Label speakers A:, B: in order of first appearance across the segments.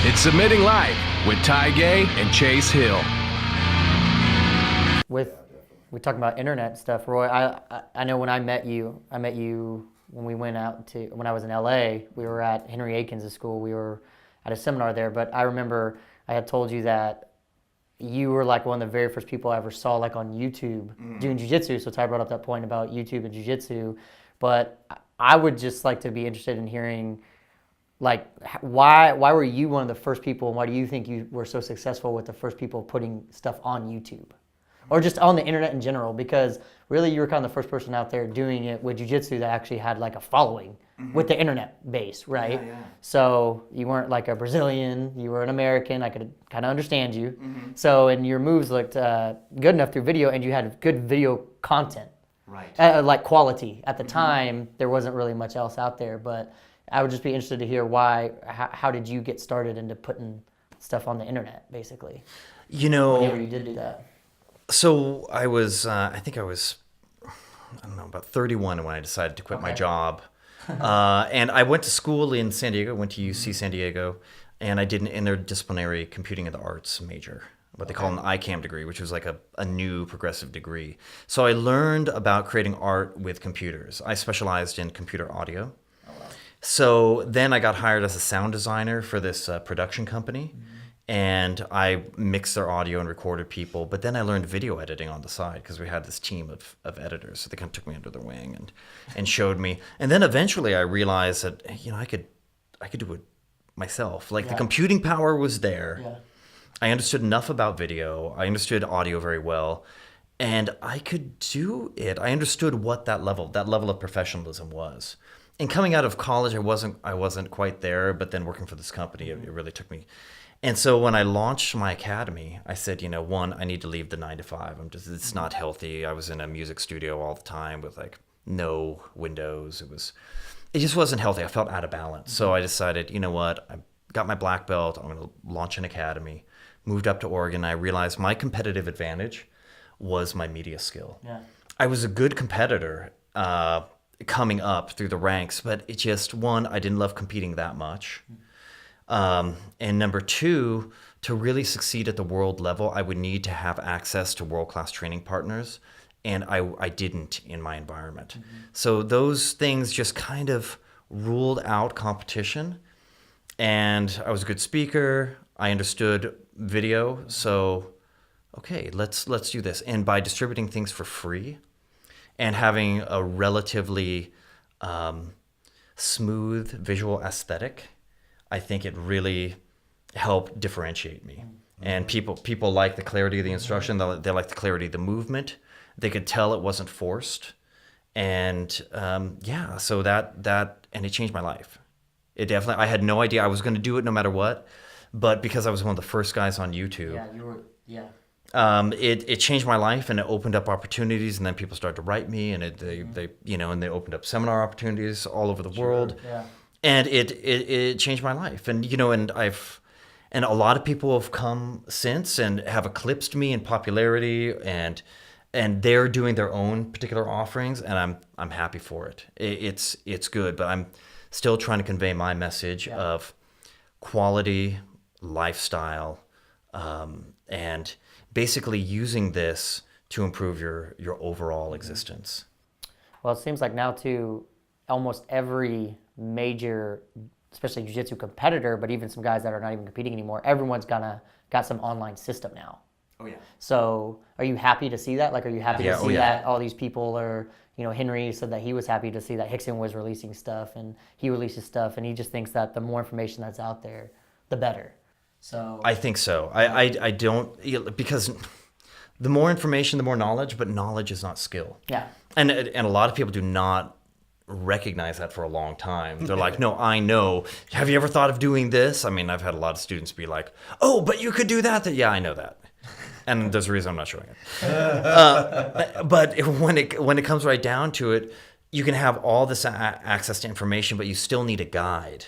A: It's Submitting Live with Ty Gay and Chase Hill.
B: We talking about internet stuff, Roy. I know when I met you when we went out to, when I was in LA, we were at Henry Aikens' school. We were at a seminar there, but I remember I had told you that you were like one of the very first people I ever saw like on YouTube doing Jiu-Jitsu. So Ty brought up that point about YouTube and Jiu-Jitsu, but I would just like to be interested in hearing, like, why were you one of the first people, and why do you think you were so successful with the first people putting stuff on YouTube? Or just on the internet in general, because really you were kind of the first person out there doing it with Jiu-Jitsu that actually had like a following with the internet base, right?
C: Yeah.
B: So you weren't like a Brazilian, you were an American, I could kind of understand you. So, and your moves looked good enough through video, and you had good video content.
C: Right.
B: Like quality. At the time, there wasn't really much else out there, but I would just be interested to hear how did you get started into putting stuff on the internet, basically? Whenever you did do that.
C: So I was, I don't know, about 31 when I decided to quit my job. And I went to school in San Diego, went to UC San Diego, and I did an interdisciplinary computing and the arts major, what they call an ICAM degree, which was like a new progressive degree. So I learned about creating art with computers. I specialized in computer audio. So then I got hired as a sound designer for this production company. And I mixed their audio and recorded people. But then I learned video editing on the side because we had this team of editors. So they kind of took me under their wing and showed me. And then eventually I realized that, I could do it myself. Like the computing power was there. Yeah. I understood enough about video. I understood audio very well. And I could do it. I understood what that level of professionalism was. And coming out of college, I wasn't quite there. But then working for this company, it really took me. And so when I launched my academy, I said, one, I need to leave the 9 to 5. It's not healthy. I was in a music studio all the time with like no windows. It just wasn't healthy. I felt out of balance. So I decided, you know what? I got my black belt. I'm going to launch an academy. Moved up to Oregon. I realized my competitive advantage was my media skill. Yeah. I was a good competitor coming up through the ranks, but it just, one, I didn't love competing that much. And number two, to really succeed at the world level, I would need to have access to world-class training partners, and I didn't in my environment. So those things just kind of ruled out competition, and I was a good speaker. I understood video, so okay, let's do this. And by distributing things for free and having a relatively smooth visual aesthetic, I think it really helped differentiate me. And people like the clarity of the instruction. They like the clarity of the movement. They could tell it wasn't forced. And so that and it changed my life. It definitely, I had no idea I was going to do it no matter what. But because I was one of the first guys on YouTube. It changed my life, and it opened up opportunities, and then people started to write me, and they opened up seminar opportunities all over the world. Yeah. And it changed my life. And, and a lot of people have come since and have eclipsed me in popularity, and they're doing their own particular offerings, and I'm happy for it. It's good, but I'm still trying to convey my message of quality, lifestyle, and basically using this to improve your overall existence.
B: Well, it seems like now too, almost every major, especially jiu-jitsu competitor, but even some guys that are not even competing anymore, everyone's got some online system now.
C: Oh yeah.
B: So are you happy to see that? Like, are you happy to see that all these people are, Henry said that he was happy to see that Hickson was releasing stuff, and he releases stuff, and he just thinks that the more information that's out there, the better. So
C: I think so. I don't, because the more information, the more knowledge, but knowledge is not skill.
B: Yeah.
C: And a lot of people do not recognize that for a long time. They're like, no, I know. Have you ever thought of doing this? I mean, I've had a lot of students be like, oh, but you could do that. Yeah, I know that. And there's a reason I'm not showing it. But when it comes right down to it, you can have all this access to information, but you still need a guide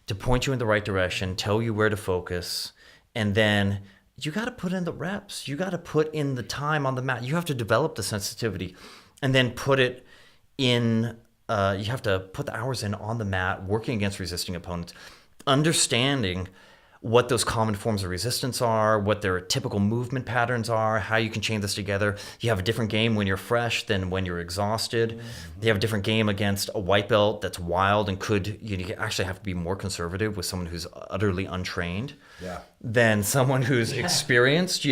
C: to point you in the right direction, tell you where to focus, and then you got to put in the reps. You got to put in the time on the mat. You have to develop the sensitivity, and then put it in. You have to put the hours in on the mat, working against resisting opponents, understanding what those common forms of resistance are, what their typical movement patterns are, how you can chain this together. You have a different game when you're fresh than when you're exhausted. You have a different game against a white belt that's wild and you actually have to be more conservative with someone who's utterly untrained than someone who's experienced,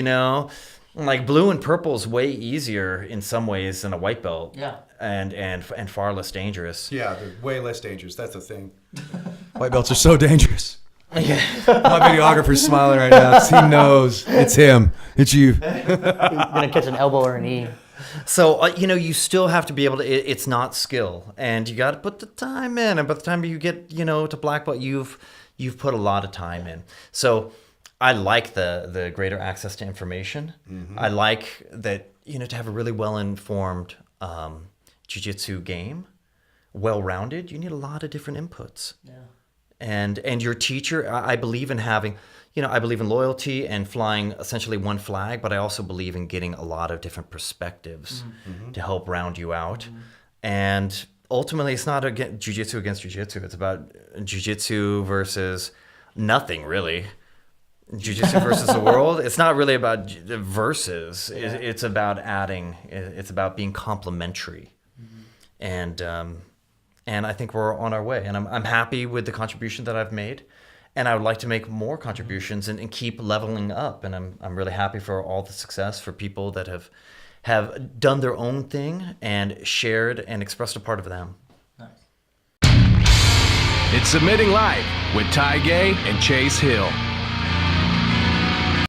C: Like blue and purple is way easier in some ways than a white belt. And far less dangerous.
D: Yeah, they're way less dangerous. That's the thing. White belts are so dangerous.
C: Yeah.
D: My videographer's smiling right now 'cause he knows it's him. It's you.
B: You're gonna catch an elbow or a knee.
C: So, you still have to be able to, it's not skill, and you got to put the time in. And by the time you get, to black belt, you've put a lot of time in. So I like the greater access to information. I like that, to have a really well-informed jiu-jitsu game, well-rounded, you need a lot of different inputs. Yeah. And your teacher, I believe in having, I believe in loyalty and flying essentially one flag, but I also believe in getting a lot of different perspectives to help round you out. And ultimately, it's not jiu-jitsu against jiu-jitsu. It's about jiu-jitsu versus nothing, really. Jiu-jitsu versus the world. It's not really about versus. It's about adding. It's about being complementary. And I think we're on our way. And I'm happy with the contribution that I've made. And I would like to make more contributions and keep leveling up. And I'm really happy for all the success for people that have done their own thing and shared and expressed a part of them.
A: It's Submitting Live with Ty Gay and Chase Hill.